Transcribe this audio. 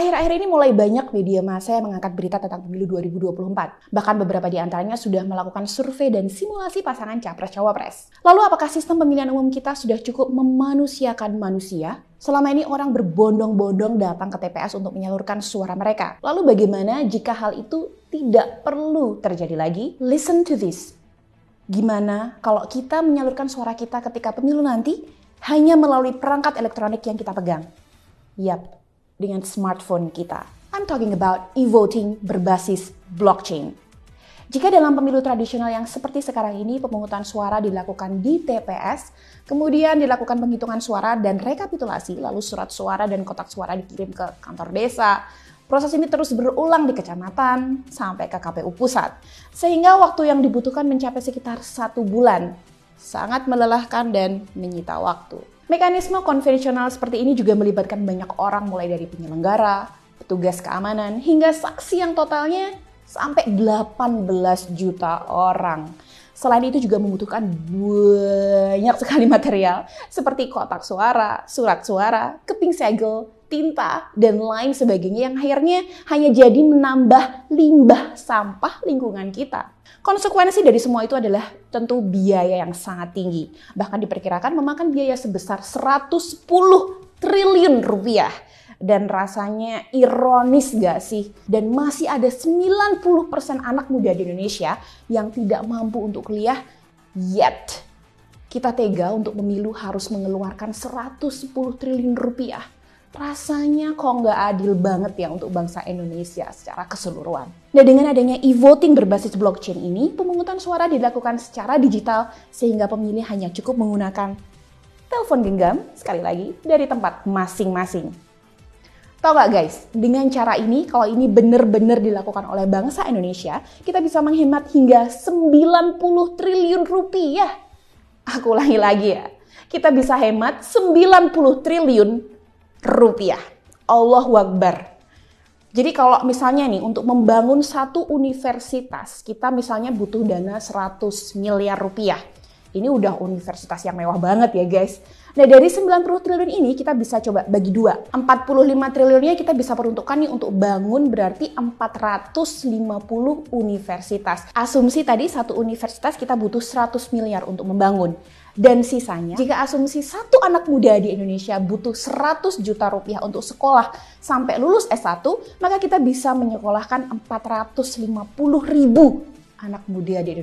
Akhir-akhir ini mulai banyak media massa yang mengangkat berita tentang pemilu 2024. Bahkan beberapa di antaranya sudah melakukan survei dan simulasi pasangan capres-cawapres. Lalu apakah sistem pemilihan umum kita sudah cukup memanusiakan manusia? Selama ini orang berbondong-bondong datang ke TPS untuk menyalurkan suara mereka. Lalu bagaimana jika hal itu tidak perlu terjadi lagi? Listen to this. Gimana kalau kita menyalurkan suara kita ketika pemilu nanti hanya melalui perangkat elektronik yang kita pegang? Yap, dengan smartphone kita. I'm talking about e-voting berbasis blockchain. Jika dalam pemilu tradisional yang seperti sekarang ini pemungutan suara dilakukan di TPS, kemudian dilakukan penghitungan suara dan rekapitulasi, lalu surat suara dan kotak suara dikirim ke kantor desa, proses ini terus berulang di kecamatan sampai ke KPU pusat. Sehingga waktu yang dibutuhkan mencapai sekitar 1 bulan. Sangat melelahkan dan menyita waktu. Mekanisme konvensional seperti ini juga melibatkan banyak orang mulai dari penyelenggara, petugas keamanan, hingga saksi yang totalnya sampai 18 juta orang. Selain itu juga membutuhkan banyak sekali material seperti kotak suara, surat suara, keping segel, tinta, dan lain sebagainya yang akhirnya hanya jadi menambah limbah sampah lingkungan kita. Konsekuensi dari semua itu adalah tentu biaya yang sangat tinggi. Bahkan diperkirakan memakan biaya sebesar 110 triliun rupiah. Dan rasanya ironis gak sih? Dan masih ada 90% anak muda di Indonesia yang tidak mampu untuk kuliah yet. Kita tega untuk pemilu harus mengeluarkan 110 triliun rupiah. Rasanya kok nggak adil banget ya untuk bangsa Indonesia secara keseluruhan. Nah, dengan adanya e-voting berbasis blockchain ini, pemungutan suara dilakukan secara digital sehingga pemilih hanya cukup menggunakan telepon genggam, sekali lagi, dari tempat masing-masing. Tahu nggak guys, dengan cara ini, kalau ini benar-benar dilakukan oleh bangsa Indonesia, kita bisa menghemat hingga 90 triliun rupiah. Aku ulangi lagi ya, kita bisa hemat 90 triliun rupiah. Allahu Akbar. Jadi kalau misalnya nih untuk membangun satu universitas, kita misalnya butuh dana 100 miliar rupiah. Ini udah universitas yang mewah banget ya guys. Nah dari 90 triliun ini kita bisa coba bagi dua. 45 triliunnya kita bisa peruntukkan nih untuk bangun berarti 450 universitas. Asumsi tadi satu universitas kita butuh 100 miliar untuk membangun. Dan sisanya, jika asumsi satu anak muda di Indonesia butuh 100 juta rupiah untuk sekolah sampai lulus S1, maka kita bisa menyekolahkan 450 ribu anak muda di Indonesia.